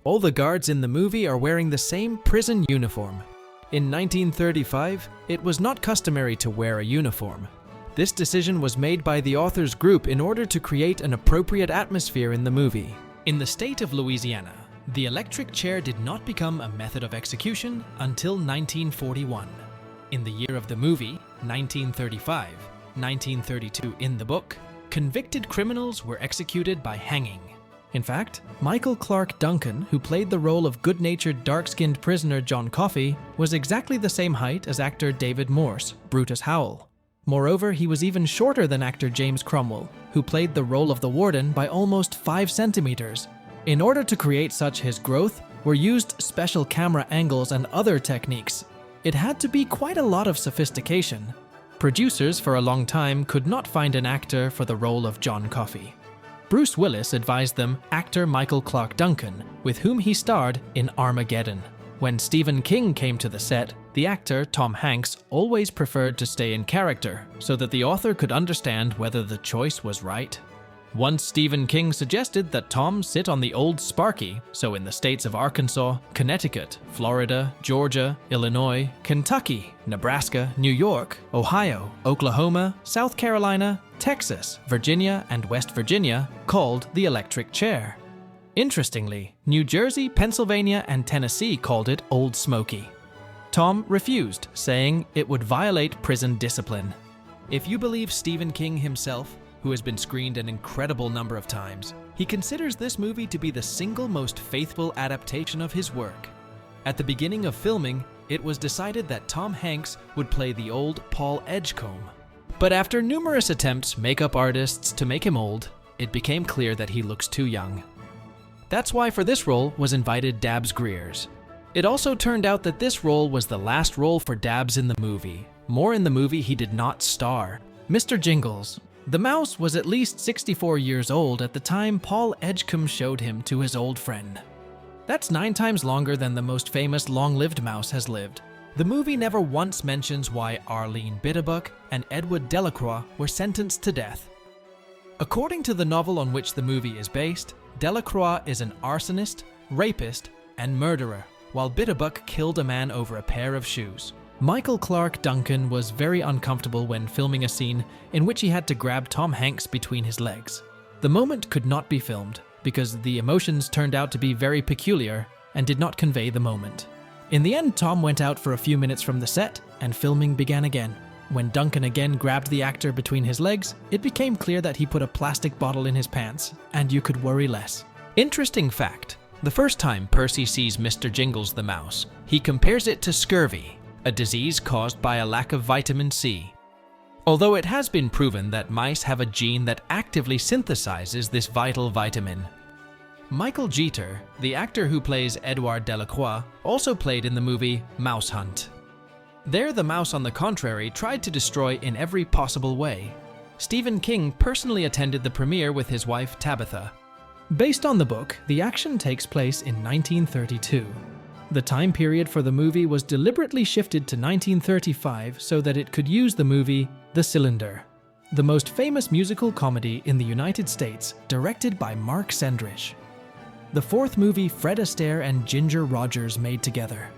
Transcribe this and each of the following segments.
All the guards in the movie are wearing the same prison uniform. In 1935, it was not customary to wear a uniform. This decision was made by the author's group in order to create an appropriate atmosphere in the movie. In the state of Louisiana, the electric chair did not become a method of execution until 1941. In the year of the movie, 1935, 1932 in the book, convicted criminals were executed by hanging. In fact, Michael Clarke Duncan, who played the role of good-natured, dark-skinned prisoner John Coffey, was exactly the same height as actor David Morse, Brutus Howell. Moreover, he was even shorter than actor James Cromwell, who played the role of the warden by almost 5 centimeters. In order to create such his growth, were used special camera angles and other techniques. It had to be quite a lot of sophistication. Producers for a long time could not find an actor for the role of John Coffey. Bruce Willis advised them actor Michael Clarke Duncan, with whom he starred in Armageddon. When Stephen King came to the set, the actor Tom Hanks always preferred to stay in character so that the author could understand whether the choice was right. Once Stephen King suggested that Tom sit on the old Sparky, so in the states of Arkansas, Connecticut, Florida, Georgia, Illinois, Kentucky, Nebraska, New York, Ohio, Oklahoma, South Carolina, Texas, Virginia, and West Virginia, called the electric chair. Interestingly, New Jersey, Pennsylvania, and Tennessee called it Old Smoky. Tom refused, saying it would violate prison discipline. If you believe Stephen King himself, who has been screened an incredible number of times, he considers this movie to be the single most faithful adaptation of his work. At the beginning of filming, it was decided that Tom Hanks would play the old Paul Edgecombe. But after numerous attempts makeup artists to make him old, it became clear that he looks too young. That's why for this role was invited Dabbs Greers. It also turned out that this role was the last role for Dabbs in the movie. More in the movie he did not star. Mr. Jingles. The mouse was at least 64 years old at the time Paul Edgecombe showed him to his old friend. That's 9 times longer than the most famous long-lived mouse has lived. The movie never once mentions why Arlene Bitterbuck and Edward Delacroix were sentenced to death. According to the novel on which the movie is based, Delacroix is an arsonist, rapist, and murderer, while Bitterbuck killed a man over a pair of shoes. Michael Clarke Duncan was very uncomfortable when filming a scene in which he had to grab Tom Hanks between his legs. The moment could not be filmed because the emotions turned out to be very peculiar and did not convey the moment. In the end, Tom went out for a few minutes from the set and filming began again. When Duncan again grabbed the actor between his legs, it became clear that he put a plastic bottle in his pants, and you could worry less. Interesting fact, the first time Percy sees Mr. Jingles the mouse, he compares it to scurvy, a disease caused by a lack of vitamin C. Although it has been proven that mice have a gene that actively synthesizes this vital vitamin. Michael Jeter, the actor who plays Edouard Delacroix, also played in the movie Mouse Hunt. There, the mouse, on the contrary, tried to destroy in every possible way. Stephen King personally attended the premiere with his wife Tabitha. Based on the book, the action takes place in 1932. The time period for the movie was deliberately shifted to 1935 so that it could use the movie The Cylinder, the most famous musical comedy in the United States, directed by Mark Sendrich. The fourth movie Fred Astaire and Ginger Rogers made together.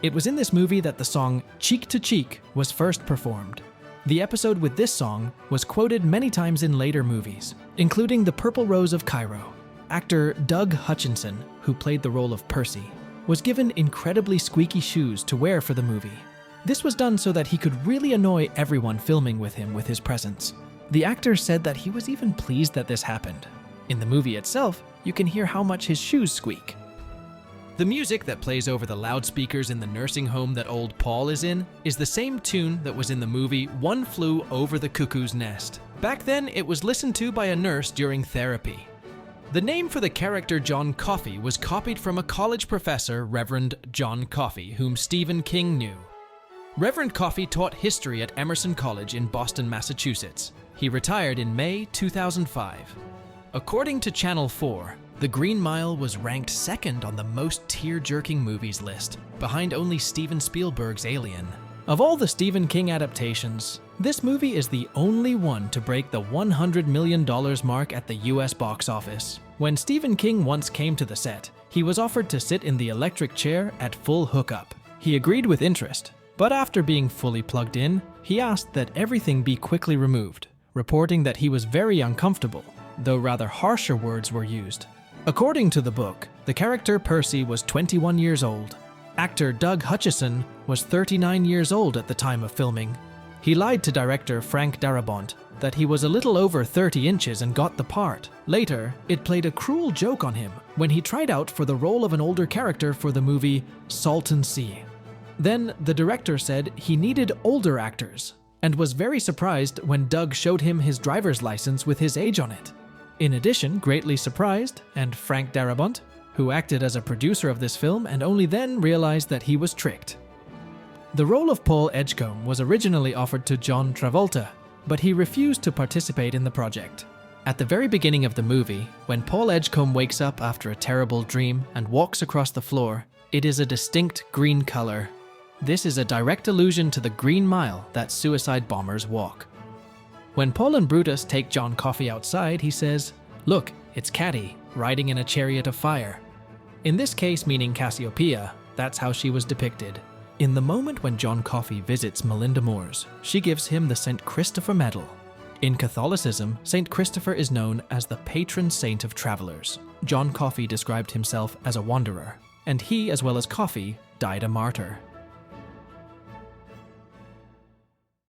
It was in this movie that the song Cheek to Cheek was first performed. The episode with this song was quoted many times in later movies, including The Purple Rose of Cairo. Actor Doug Hutchinson, who played the role of Percy, was given incredibly squeaky shoes to wear for the movie. This was done so that he could really annoy everyone filming with him with his presence. The actor said that he was even pleased that this happened. In the movie itself, you can hear how much his shoes squeak. The music that plays over the loudspeakers in the nursing home that old Paul is in is the same tune that was in the movie One Flew Over the Cuckoo's Nest. Back then, it was listened to by a nurse during therapy. The name for the character John Coffey was copied from a college professor, Reverend John Coffey, whom Stephen King knew. Reverend Coffey taught history at Emerson College in Boston, Massachusetts. He retired in May 2005. According to Channel 4, The Green Mile was ranked second on the most tear-jerking movies list, behind only Steven Spielberg's Alien. Of all the Stephen King adaptations, this movie is the only one to break the $100 million mark at the US box office. When Stephen King once came to the set, He was offered to sit in the electric chair at full hookup. He agreed with interest, but after being fully plugged in, he asked that everything be quickly removed, reporting that he was very uncomfortable, though rather harsher words were used. According to the book, the character Percy was 21 years old. Actor Doug Hutchison was 39 years old at the time of filming. He lied to director Frank Darabont that he was a little over 30 inches and got the part. Later, it played a cruel joke on him when he tried out for the role of an older character for the movie Salton Sea. Then, the director said he needed older actors, and was very surprised when Doug showed him his driver's license with his age on it. In addition, greatly surprised, and Frank Darabont, who acted as a producer of this film and only then realized that he was tricked. The role of Paul Edgecombe was originally offered to John Travolta, but he refused to participate in the project. At the very beginning of the movie, when Paul Edgecombe wakes up after a terrible dream and walks across the floor, it is a distinct green color. This is a direct allusion to the Green Mile that suicide bombers walk. When Paul and Brutus take John Coffey outside, he says, "Look, it's Caddy, riding in a chariot of fire." In this case meaning Cassiopeia, that's how she was depicted. In the moment when John Coffey visits Melinda Moore's, she gives him the St. Christopher Medal. In Catholicism, St. Christopher is known as the patron saint of travelers. John Coffey described himself as a wanderer, and he, as well as Coffey, died a martyr.